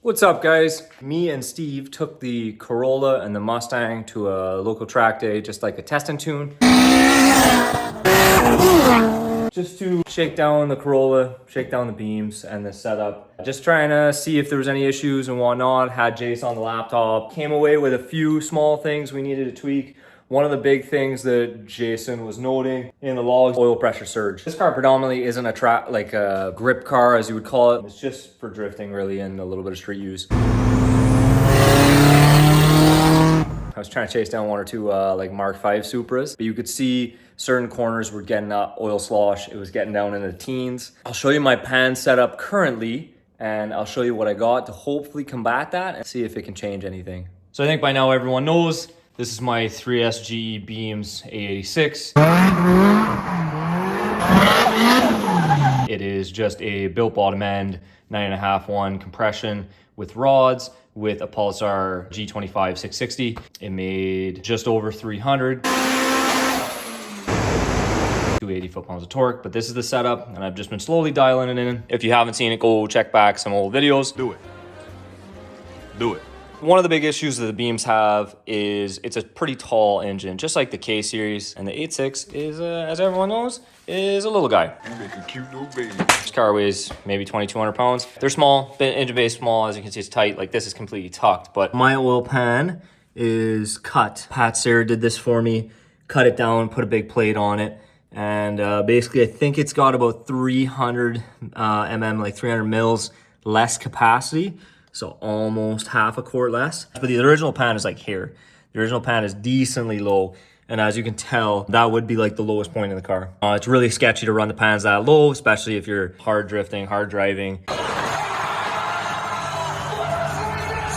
What's up, guys? Me and Steve took the Corolla and the Mustang to a local track day, just like a test and tune. Just to shake down the Corolla, shake down the beams and the setup. Just trying to see if there was any issues and whatnot. Had Jace on the laptop. Came away with a few small things we needed to tweak. One of the big things that Jason was noting in the logs, oil pressure surge. This car predominantly isn't a grip car, as you would call it. It's just for drifting really and a little bit of street use. I was trying to chase down one or two like Mark V Supras, but you could see certain corners were getting oil slosh. It was getting down in the teens. I'll show you my pan setup currently, and I'll show you what I got to hopefully combat that and see if it can change anything. So I think by now everyone knows this is my 3S GE Beams AE86. It is just a built bottom end 9.5-1 compression with rods with a Pulsar G25 660. It made just over 300. 280 foot-pounds of torque, but this is the setup and I've just been slowly dialing it in. If you haven't seen it, go check back some old videos. Do it. One of the big issues that the Beams have is it's a pretty tall engine, just like the K series, and the 86 is, as everyone knows, is a little guy. You make a cute little baby. This car weighs maybe 2,200 pounds. They're small, engine bay small, as you can see it's tight, like this is completely tucked, but my oil pan is cut. Pat Sarah did this for me, cut it down, put a big plate on it, and basically I think it's got about 300 like 300 mils less capacity. So almost half a quart less. But the original pan is like here. The original pan is decently low. And as you can tell, that would be like the lowest point in the car. It's really sketchy to run the pans that low, especially if you're hard drifting, hard driving.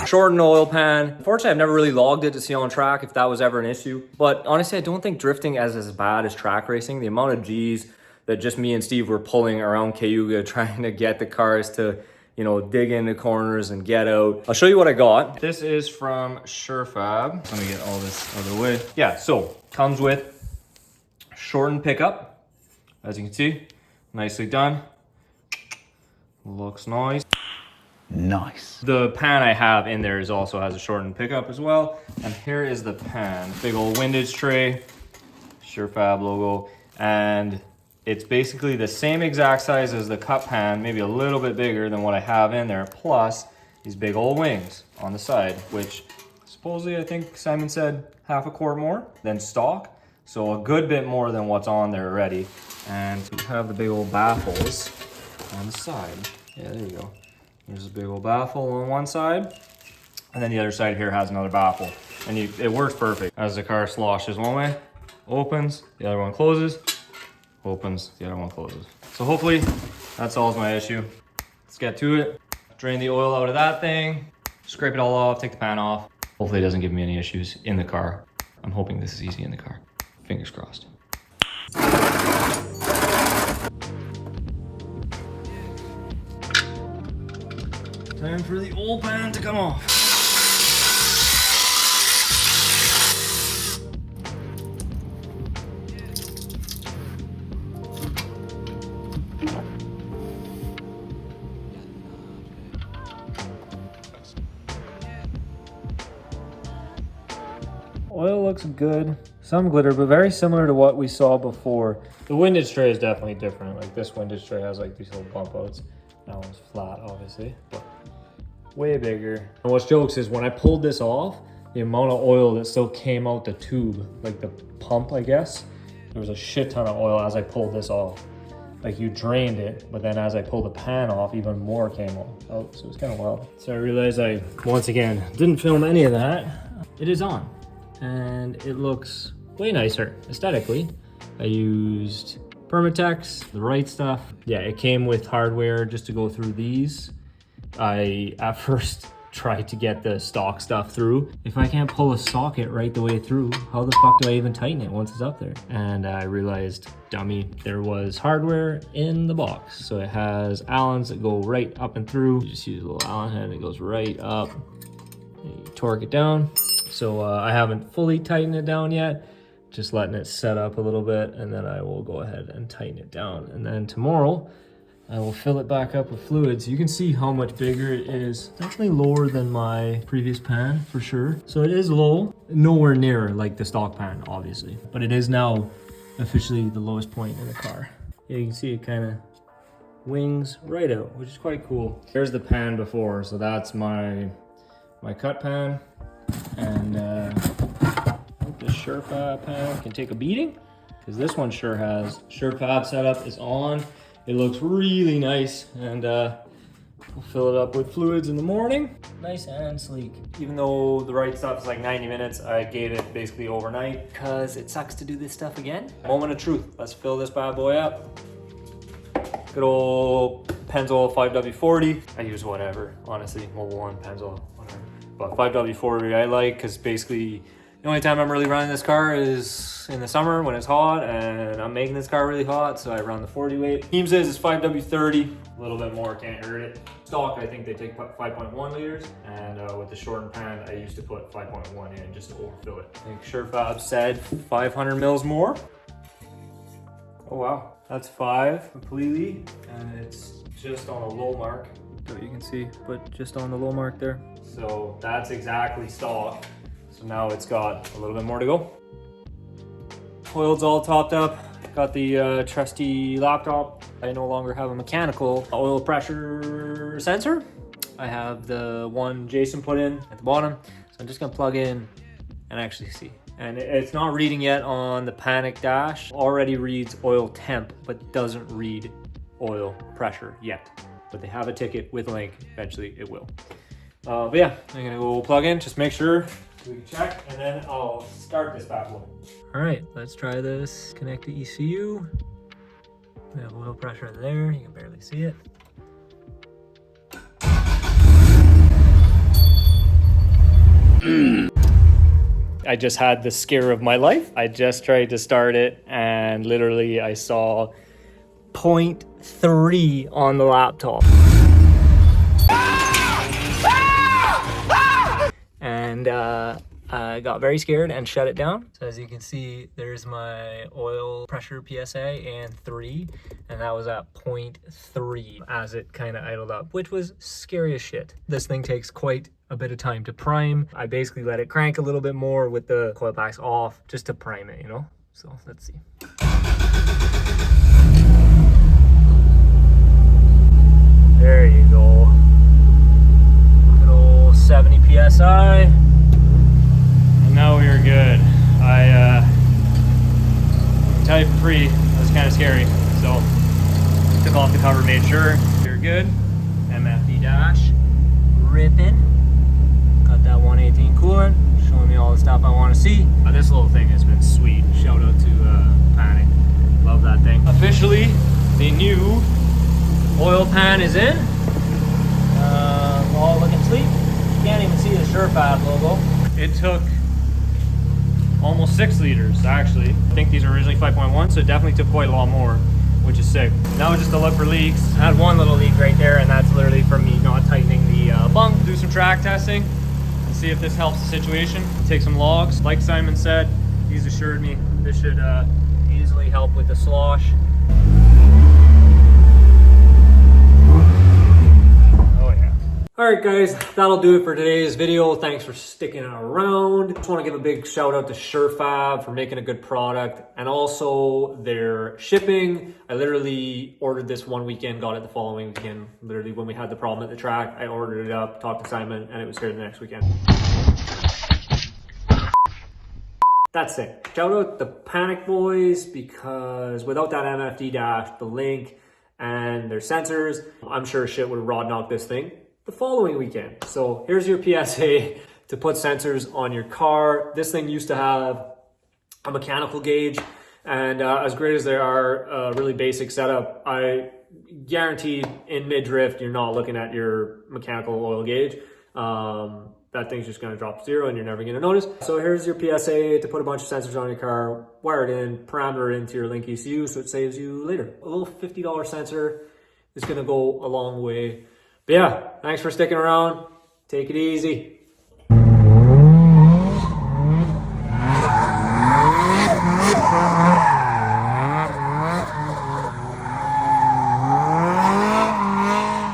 Shortened oil pan. Unfortunately, I've never really logged it to see on track if that was ever an issue. But honestly, I don't think drifting is as bad as track racing. The amount of G's that just me and Steve were pulling around Cayuga trying to get the cars to, you know, dig into corners and get out. I'll show you what I got. This is from Surfab. Let me get all this out of the way. Yeah, so comes with shortened pickup. As you can see, nicely done. Looks nice. Nice. The pan I have in there also has a shortened pickup as well. And here is the pan. Big old windage tray, Surfab logo, and it's basically the same exact size as the cup pan, maybe a little bit bigger than what I have in there, plus these big old wings on the side, which supposedly I think Simon said half a quart more than stock. So a good bit more than what's on there already. And we have the big old baffles on the side. Yeah, there you go. There's a big old baffle on one side. And then the other side here has another baffle. And it works perfect. As the car sloshes one way, opens, the other one closes. Opens, the other one closes. So hopefully that solves my issue. Let's get to it. Drain the oil out of that thing, scrape it all off, take the pan off. Hopefully it doesn't give me any issues in the car. I'm hoping this is easy in the car. Fingers crossed. Time for the old pan to come off. Oil looks good. Some glitter, but very similar to what we saw before. The windage tray is definitely different. Like this windage tray has like these little bump outs. That one's flat, obviously, but way bigger. And what's jokes is when I pulled this off, the amount of oil that still came out the tube, like the pump, I guess, there was a shit ton of oil as I pulled this off. Like you drained it, but then as I pulled the pan off, even more came out. So it was kind of wild. So I realized I, once again, didn't film any of that. It is on. And it looks way nicer aesthetically. I used Permatex, the right stuff. Yeah, it came with hardware just to go through these. I at first tried to get the stock stuff through. If I can't pull a socket right the way through, how the fuck do I even tighten it once it's up there? And I realized, dummy, there was hardware in the box. So it has Allens that go right up and through. You just use a little Allen head and it goes right up. And you torque it down. So I haven't fully tightened it down yet, just letting it set up a little bit, and then I will go ahead and tighten it down. And then tomorrow, I will fill it back up with fluids. You can see how much bigger it is. Definitely lower than my previous pan for sure. So it is low, nowhere near like the stock pan, obviously. But it is now officially the lowest point in the car. Yeah, you can see it kind of wings right out, which is quite cool. Here's the pan before. So that's my cut pan. And I hope this Surfab pan can take a beating, because this one sure has. Surfab setup is on. It looks really nice, and we'll fill it up with fluids in the morning. Nice and sleek. Even though the right stuff is like 90 minutes, I gave it basically overnight because it sucks to do this stuff again. Moment of truth. Let's fill this bad boy up. Good old Pennzoil 5W40. I use whatever, honestly. Mobile One, Pennzoil, whatever. But 5W40 I like because basically the only time I'm really running this car is in the summer when it's hot, and I'm making this car really hot, so I run the 40 weight. Team says it's 5W30, a little bit more, can't hurt it. Stock, I think they take 5.1 liters, and with the shortened pan, I used to put 5.1 in just to overfill it. I think Surfab said 500 mils more. Oh wow, that's 5 completely, and it's just on a low mark. So you can see, but just on the low mark there. So that's exactly stock. So now it's got a little bit more to go. Oil's all topped up. Got the trusty laptop. I no longer have a mechanical oil pressure sensor. I have the one Jason put in at the bottom. So I'm just gonna plug in and actually see. And it's not reading yet on the Panic dash. Already reads oil temp, but doesn't read oil pressure yet. But they have a ticket with link. Eventually it will. But yeah, I'm gonna go plug in, just make sure we can check, and then I'll start this bad boy. All right, let's try this. Connect to ECU. We have oil pressure in there. You can barely see it. I just had the scare of my life. I just tried to start it, and literally I saw 0.3 on the laptop. And I got very scared and shut it down. So as you can see, there's my oil pressure PSA and 3, and that was at 0.3 as it kind of idled up, which was scary as shit. This thing takes quite a bit of time to prime. I basically let it crank a little bit more with the coil packs off just to prime it, you know? So let's see. There you go. Good old 70 PSI. And now we are good. I can tell you for free, that was kind of scary. So took off the cover, made sure you're good. MFD dash, ripping. Got that 118 coolant, showing me all the stuff I want to see. This little thing has been sweet. Shout out to Panic. Love that thing. Officially, the new oil pan is in. All looking sleek. Can't even see the Surfab logo. It took almost 6 liters actually. I think these are originally 5.1, so it definitely took quite a lot more, which is sick. Now just to look for leaks. I had one little leak right there, and that's literally from me not tightening the bung. Do some track testing and see if this helps the situation. Take some logs. Like Simon said, he's assured me this should easily help with the slosh. Alright guys, that'll do it for today's video. Thanks for sticking around. Just want to give a big shout out to Surfab for making a good product, and also their shipping. I literally ordered this one weekend, got it the following weekend. Literally when we had the problem at the track, I ordered it up, talked to Simon, and it was here the next weekend. That's it. Shout out the Panic boys, because without that MFD dash, the link, and their sensors, I'm sure shit would have rod knocked this thing the following weekend. So here's your PSA to put sensors on your car. This thing used to have a mechanical gauge, and as great as they are, a really basic setup, I guarantee in mid-drift you're not looking at your mechanical oil gauge. That thing's just gonna drop 0 and you're never gonna notice. So here's your PSA to put a bunch of sensors on your car, wire it in, parameter into your link ECU so it saves you later. A little $50 sensor is gonna go a long way. But yeah, thanks for sticking around. Take it easy.